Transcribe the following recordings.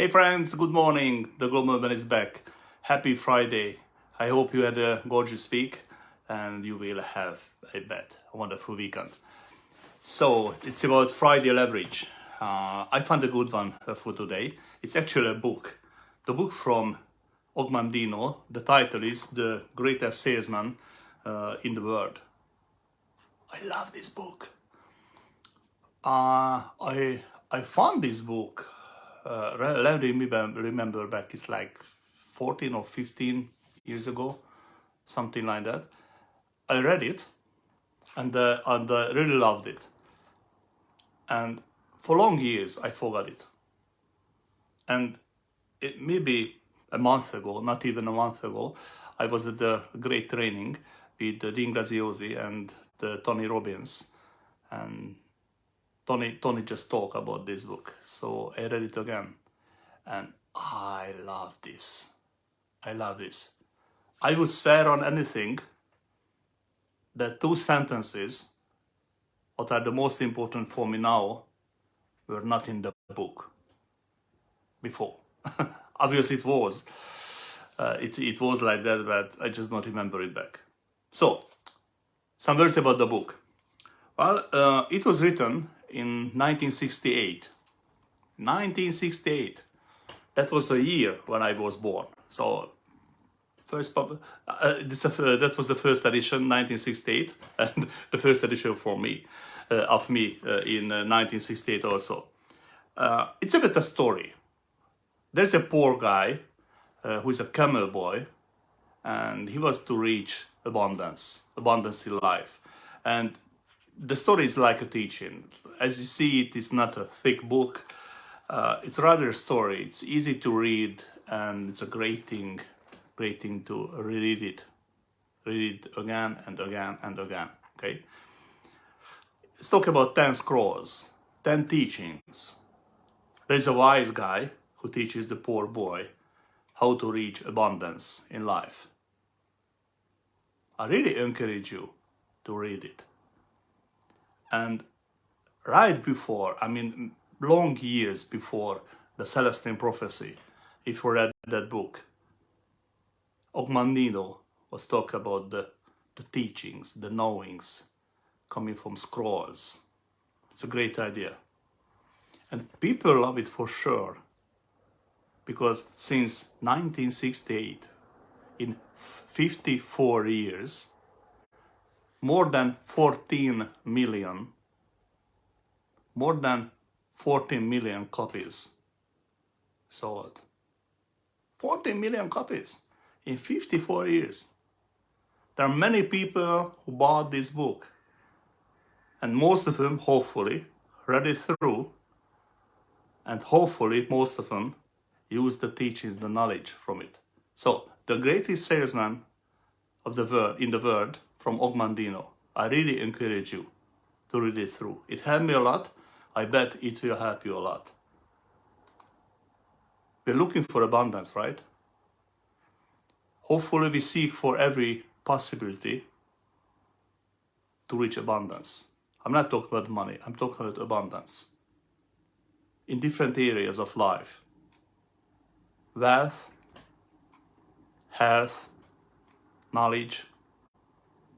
Hey friends, good morning. The Global Man is back. Happy Friday. I hope you had a gorgeous week and you will have, I bet, a wonderful weekend. So it's about Friday leverage. I found a good one for today. It's actually a book. The book from Og Mandino. The title is The Greatest Salesman in the World. I love this book. I found this book. Let me remember back. It's like 14 or 15 years ago, something like that. I read it, and I really loved it. And for long years, I forgot it. And maybe a month ago, not even a month ago, I was at the great training with Dean Graziosi and Tony Robbins, and Tony just talked about this book, so I read it again, and I love this. I love this. I would swear on anything that two sentences, what are the most important for me now, were not in the book before. Obviously it was. It was like that, but I just don't remember it back. So, some words about the book. Well, it was written in 1968. 1968. That was the year when I was born. So, that was the first edition, 1968, and the first edition for me, of me in 1968 also. It's a bit a story. There's a poor guy who is a camel boy, and he was to reach abundance in life. And the story is like a teaching. As you see, it is not a thick book. It's rather a story. It's easy to read, and it's a great thing to read it again and again and again. Okay. Let's talk about 10 scrolls, 10 teachings. There's a wise guy who teaches the poor boy how to reach abundance in life. I really encourage you to read it. And right before, long years before the Celestine prophecy, if you read that book, Og Mandino was talking about the teachings, the knowings coming from scrolls. It's a great idea. And people love it for sure, because since 1968, in 54 years, more than 14 million copies sold. 14 million copies in 54 years. There are many people who bought this book, and most of them, hopefully, read it through, and hopefully most of them use the teachings, the knowledge from it. So, the greatest salesman of the world, in the world, from Og Mandino. I really encourage you to read it through. It helped me a lot. I bet it will help you a lot. We're looking for abundance, right? Hopefully we seek for every possibility to reach abundance. I'm not talking about money, I'm talking about abundance. In different areas of life. Wealth, health, knowledge,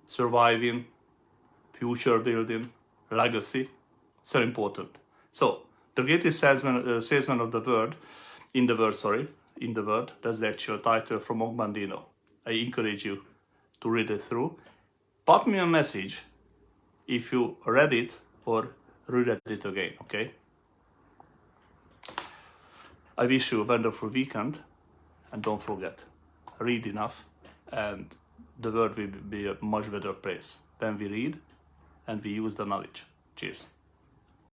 surviving, future building, legacy. It's very important. So, the greatest salesman of the world, in the world, that's the actual title from Og Mandino. I encourage you to read it through. Pop me a message if you read it or read it again, okay? I wish you a wonderful weekend, and don't forget, read enough, and the world will be a much better place when we read and we use the knowledge. Cheers.